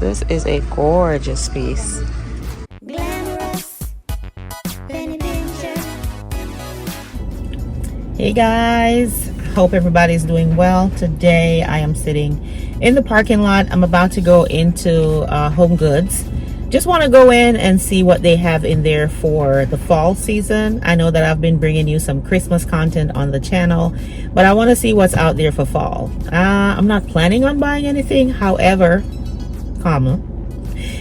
This is a gorgeous piece. Glamorous, penny pincher. Hey guys, hope everybody's doing well. Today I am sitting in the parking lot. I'm about to go into Homegoods. Just want to go in and see what they have in there for the fall season. I know that I've been bringing you some Christmas content on the channel, but I want to see what's out there for fall. I'm not planning on buying anything. However,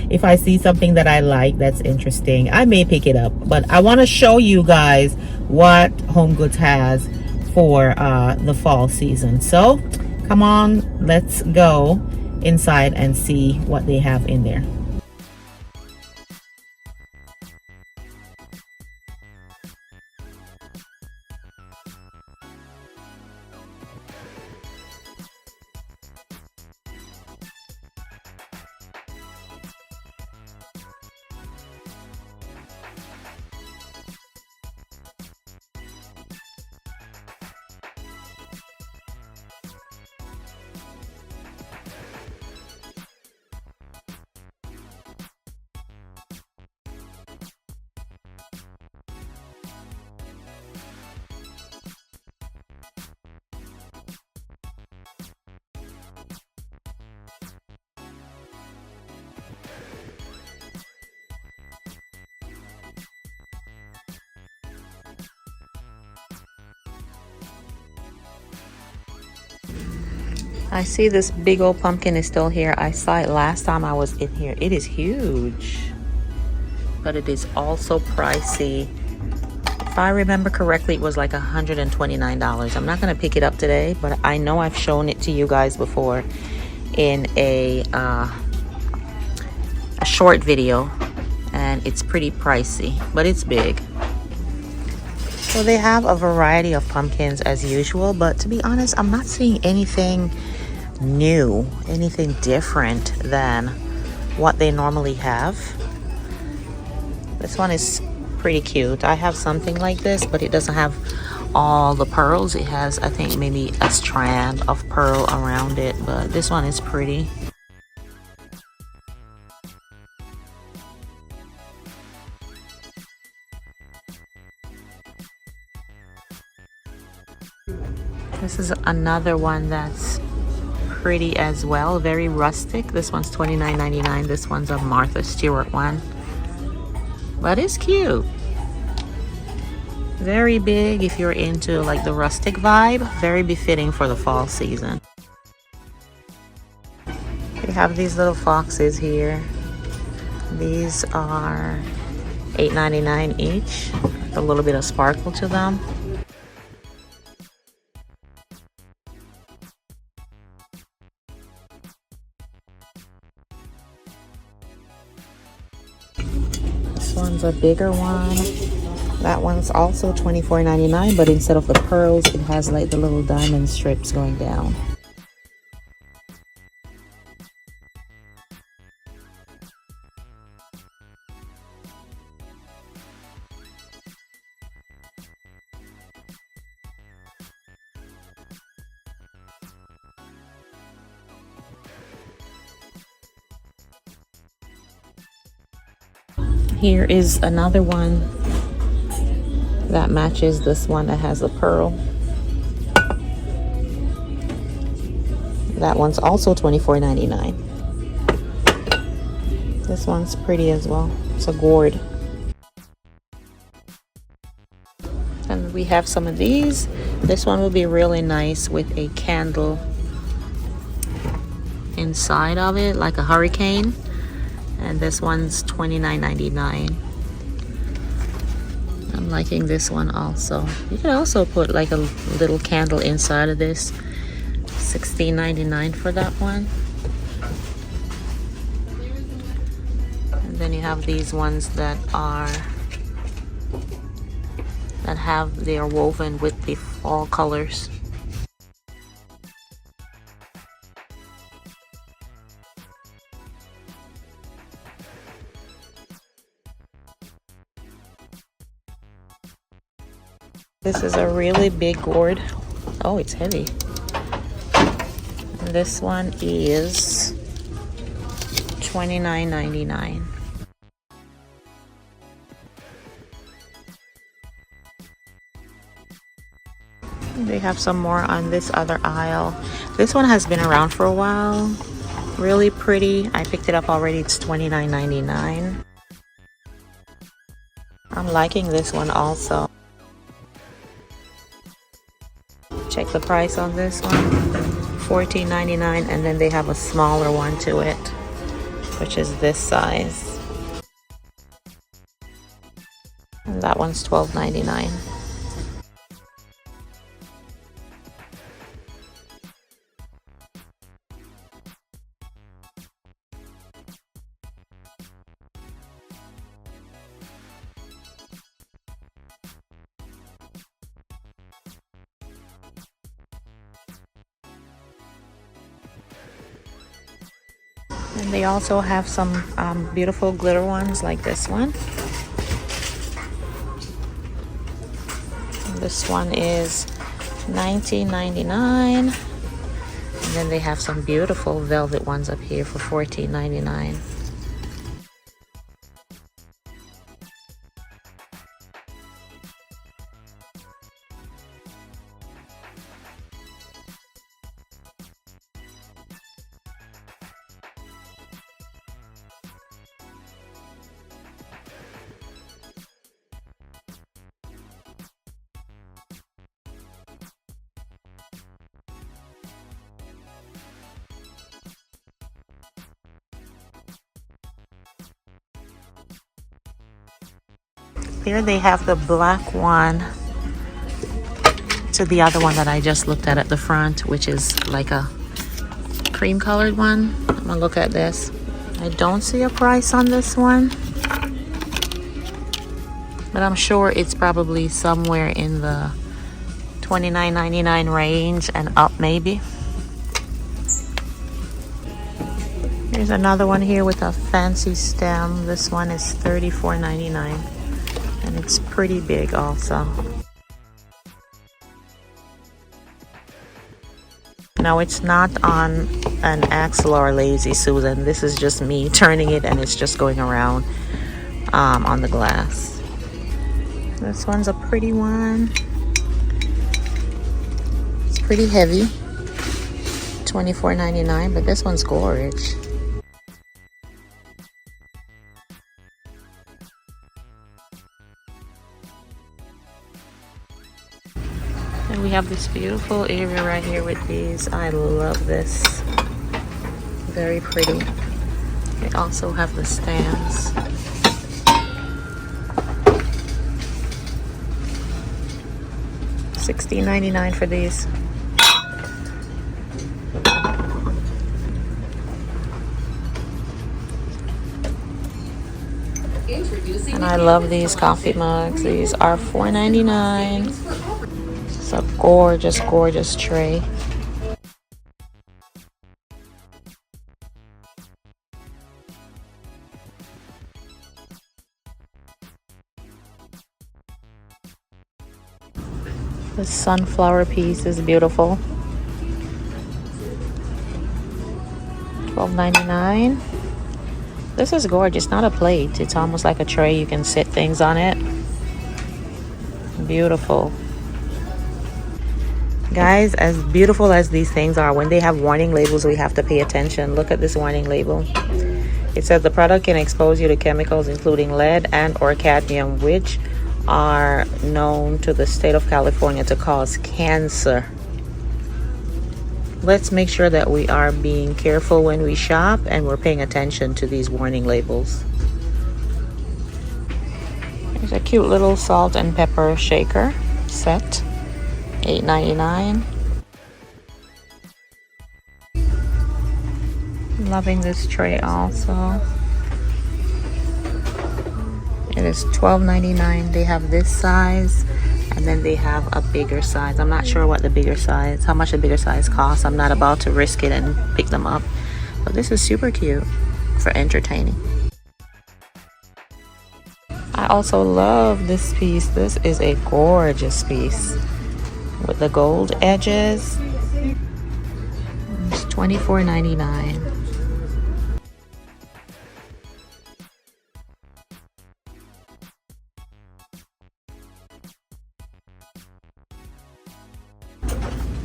if I see something that I like that's interesting, I may pick it up. But I want to show you guys what Homegoods has for the fall season. So come on, let's go inside and see what they have in there. I see this big old pumpkin is still here. I saw it last time I was in here. It is huge, but it is also pricey. If I remember correctly, it was like $129. I'm not going to pick it up today, but I know I've shown it to you guys before in a short video, and it's pretty pricey, but it's big. So they have a variety of pumpkins as usual, but to be honest, I'm not seeing anything new, anything different than what they normally have. This one is pretty cute. I have something like this, but it doesn't have all the pearls. It has, I think, maybe a strand of pearl around it, but this one is pretty. This is another one that's pretty as well, very rustic. This one's $29.99. This one's a Martha Stewart one, but it's cute. Very big if you're into like the rustic vibe. Very befitting for the fall season. They have these little foxes here. These are $8.99 each. A little bit of sparkle to them. This one's a bigger one. That one's also $24.99, but instead of the pearls, it has like the little diamond strips going down. Here is another one that matches this one that has the pearl. That one's also $24.99. This one's pretty as well. It's a gourd. And we have some of these. This one will be really nice with a candle inside of it, like a hurricane. And this one's $29.99. I'm liking this one also. You can also put like a little candle inside of this. $16.99 for that one. And then you have these ones that they are woven with the fall colors. This is a really big gourd. Oh, it's heavy. And this one is $29.99. They have some more on this other aisle. This one has been around for a while. Really pretty. I picked it up already. It's $29.99. I'm liking this one also. Check the price on this one. $14.99, and then they have a smaller one to it, which is this size. And that one's $12.99. And they also have some beautiful glitter ones like this one. And this one is $19.99. And then they have some beautiful velvet ones up here for $14.99. Here they have the black one to the other one that I just looked at the front, which is like a cream colored one. I'm gonna look at this. I don't see a price on this one, but I'm sure it's probably somewhere in the $29.99 range and up maybe. Here's another one here with a fancy stem. This one is $34.99. And it's pretty big also. Now it's not on an axle or lazy Susan. This is just me turning it and it's just going around on the glass. This one's a pretty one. It's pretty heavy. $24.99, but this one's gorgeous. And we have this beautiful area right here with these. I love this. Very pretty. They also have the stands. $16.99 for these. And I love these coffee mugs. These are $4.99. It's a gorgeous, gorgeous tray. The sunflower piece is beautiful. $12.99. This is gorgeous. Not a plate. It's almost like a tray. You can sit things on it. Beautiful. Guys, as beautiful as these things are, when they have warning labels, we have to pay attention. Look at this warning label. It says the product can expose you to chemicals including lead and or cadmium, which are known to the state of California to cause cancer. Let's make sure that we are being careful when we shop and we're paying attention to these warning labels. There's a cute little salt and pepper shaker set. $8.99. Loving this tray also. It is $12.99. They have this size and then they have a bigger size. I'm not sure what the bigger size, how much the bigger size costs. I'm not about to risk it and pick them up. But this is super cute for entertaining. I also love this piece. This is a gorgeous piece with the gold edges. It's $24.99.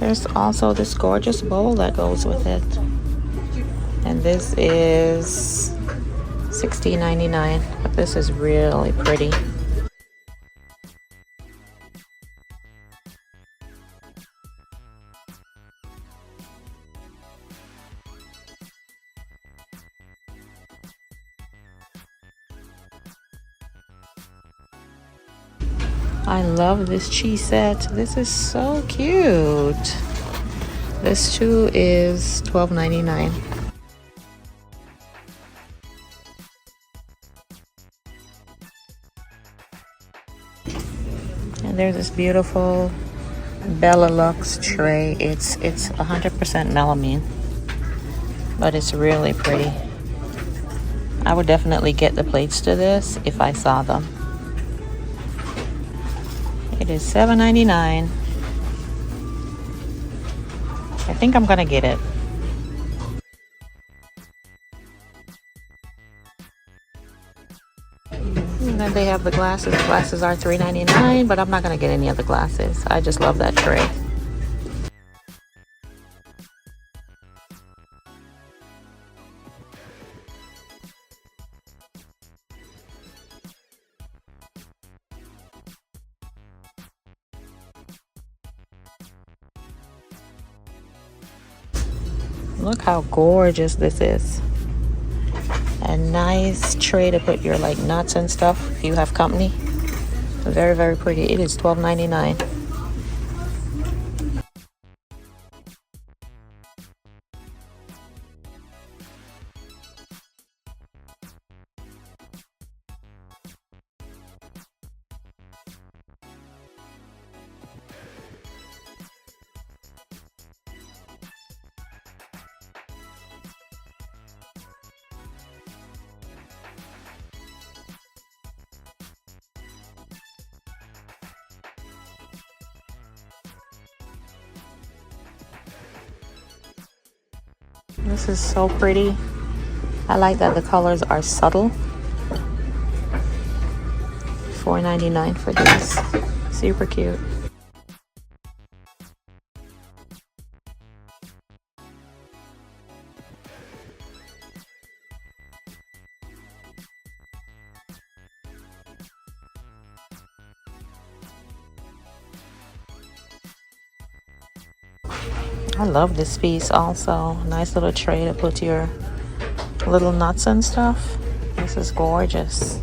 There's also this gorgeous bowl that goes with it. And this is $16.99. But this is really pretty. I love this cheese set. This is so cute. This too is $12.99. And there's this beautiful Bella Lux tray. It's 100% melamine, but it's really pretty. I would definitely get the plates to this if I saw them. It is $7.99. I think I'm gonna get it. And then they have the glasses. The glasses are $3.99, but I'm not gonna get any of the glasses. I just love that tray. Look how gorgeous this is. A nice tray to put your like nuts and stuff if you have company. Very, very pretty. It is $12.99. This is so pretty. I like that the colors are subtle. $4.99 for this. Super cute. I love this piece also. Nice little tray to put your little nuts and stuff. This is gorgeous.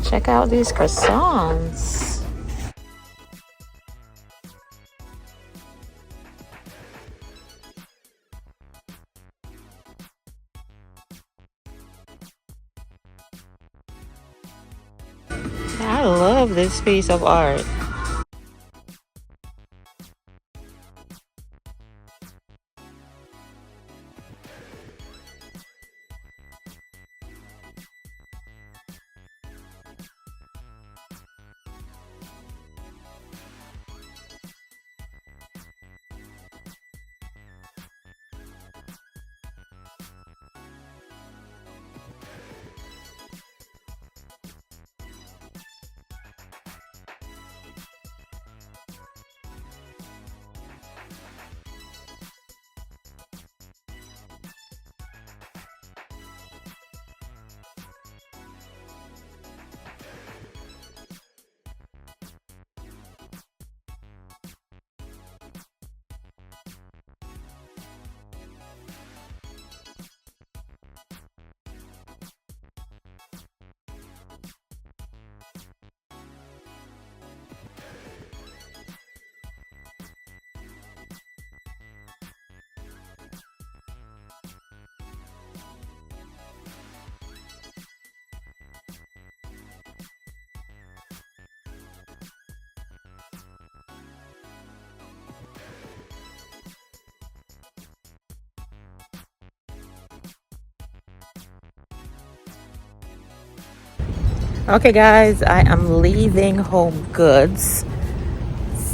Check out these croissants. I love this piece of art. Okay guys, I am leaving Homegoods.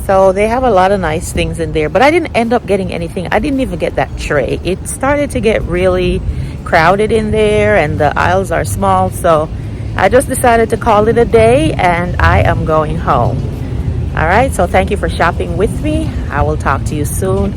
So they have a lot of nice things in there, but I didn't end up getting anything. I didn't even get that tray. It started to get really crowded in there and the aisles are small. So I just decided to call it a day and I am going home. All right, so thank you for shopping with me. I will talk to you soon.